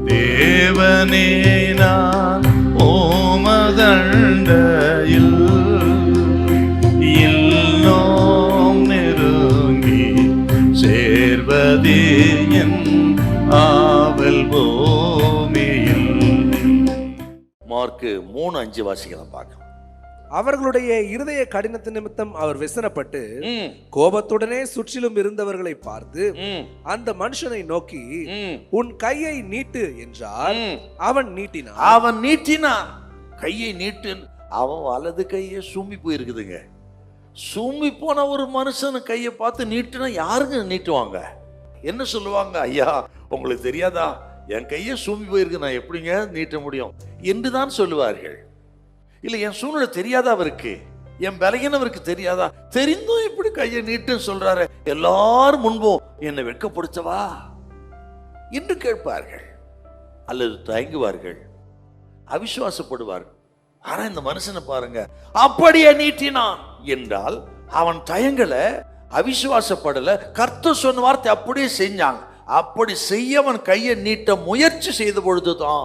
தேவனே நான் ஓமதண்டையில் இன்னும் நெருங்கி சேர்வதே என் ஆவல் பூமியில். மார்க்கு 3:5 வாசிக்கலாம் பார்க்கலாம். அவர்களுடைய இருதய கடினத்து நிமித்தம் அவர் விசனப்பட்டு கோபத்துடனே சுற்றிலும் இருந்தவர்களை பார்த்து அந்த மனுஷனை நோக்கி உன் கையை நீட்டு என்றார். அவன் நீட்டினான். கையை நீட்டு. அவன் வலது கையை சூம்பி போயிருக்குதுங்க. சூம்பி போன ஒரு மனுஷன் கையை பார்த்து நீட்டுனா யாருங்க நீட்டுவாங்க? என்ன சொல்லுவாங்க? ஐயா உங்களுக்கு தெரியாதா, என் கையை சூம்பி போயிருக்கு, நான் எப்படிங்க நீட்ட முடியும் என்றுதான் சொல்லுவார்கள். இல்லை, என் சூழ்நிலை தெரியாதா அவருக்கு, என் பலகீனம் அவருக்கு தெரியாதா, தெரிந்தும் இப்படி கையை நீட்டுன்னு சொல்றாரு, எல்லாரும் முன்பும் என்னை வெட்கப்படுத்தவா என்று கேட்பார்கள், அல்லது தயங்குவார்கள், அவிசுவாசப்படுவார்கள். ஆனா இந்த மனுஷனை பாருங்க, அப்படியே நீட்டினான் என்றால் அவன் தயங்கல, அவிசுவாசப்படல, கர்த்தர் சொன்ன வார்த்தை அப்படியே செஞ்சாங்க. அப்படி செய்ய அவன் கையை நீட்ட முயற்சி செய்த பொழுதுதான்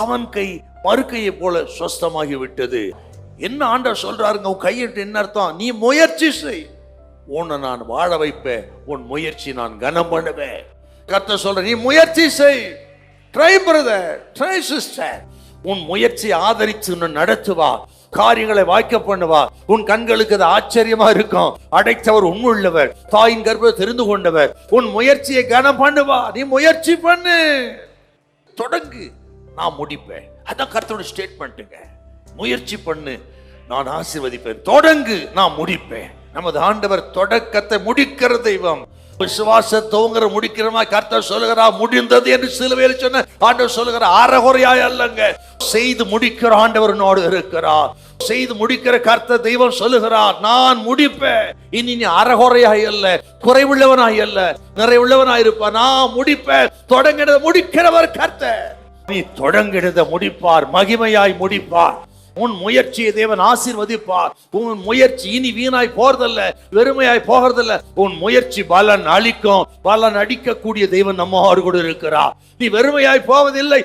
அவன் கை மறுக்கையை போல சொஸ்தமாகி விட்டது. என்ன ஆண்டவர் சொல்றாருங்க, உன் கையிட்டு என்ன அர்த்தம்? நீ முயற்சி செய், உன்னை நான் வாழ வைப்பேன், உன் முயற்சி நான் கனம் பண்ணுவேன். கர்த்தர் சொல்ற, நீ முயற்சி செய், ட்ரை பிரதர், ட்ரை சிஸ்டர், உன் முயற்சியை ஆதரித்து நடத்துவா, காரியங்களை வாய்க்க பண்ணுவா. உன் கண்களுக்கு அது ஆச்சரியமா இருக்கும். அடைத்தவர் உண்மையுள்ளவர், தாயின் கர்ப்பத்தை தெரிந்து கொண்டவர், உன் முயற்சியை கனம் பண்ணுவா. நீ முயற்சி பண்ணு, தொடங்கு, நான் முடிப்பேன். அதான் கர்த்தரோட ஸ்டேட்மெண்ட்டுங்க. முயற்சி பண்ணு, நான் ஆசீர்வதிப்பேன். தொடங்கு, நான் முடிப்பேன். நமது ஆண்டவர் தொடக்கத்தை முடிக்கிற தெய்வம். விசுவாசத்தோங்கிற முடிக்கிறமா கர்த்தர் சொல்லுகிறா, முடிந்தது என்று சிலுவையில் சொன்ன ஆண்டவர் சொல்லுகிற அறகுறையாய் அல்லங்க, செய்து முடிக்கிற ஆண்டவரோடு இருக்கிறார். செய்து முடிக்கிற கர்த்தர் தெய்வம் சொல்லுகிறார், நான் முடிப்பேன். இனி நீ அறகுறையாய் அல்ல, குறைவுள்ளவனாய் அல்ல, நிறைவுள்ளவனாய் இருப்ப. நான் முடிப்பேன். தொடங்கினதை முடிக்கிறவர் கர்த்தர். நீ தொடங்கினதை முடிப்பார், மகிமையாய் முடிப்பார். உன் முயற்சியை தேவன் ஆசீர்வதிப்பார். உன் முயற்சி இனி வீணாய் போறதல்ல, வெறுமையாய் போகிறதல்ல. உன் முயற்சி பலன் அளிக்கும். பலன் அடிக்கக்கூடிய தெய்வம் நம்மோடு கூட இருக்கிறார். நீ வெறுமையாய் போவதில்லை.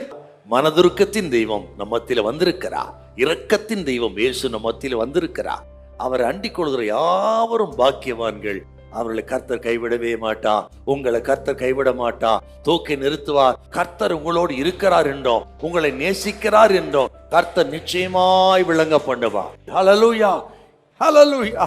மனதுருக்கத்தின் தெய்வம் நம்மத்தில வந்திருக்கிறார். இரக்கத்தின் தெய்வம் இயேசு நம்மத்தில வந்திருக்கிறார். அவர் அண்டிக் கொள்கிற யாவரும் பாக்கியவான்கள். அவர்களை கர்த்தர் கைவிடவே மாட்டா. உங்களை கர்த்தர் கைவிட மாட்டா. தூக்கி நிறுத்துவார். கர்த்தர் உங்களோடு இருக்கிறார் என்றோ, உங்களை நேசிக்கிறார் என்றோ கர்த்தர் நிச்சயமாய் விளங்க பண்ணுவார். ஹல்லேலூயா, ஹல்லேலூயா.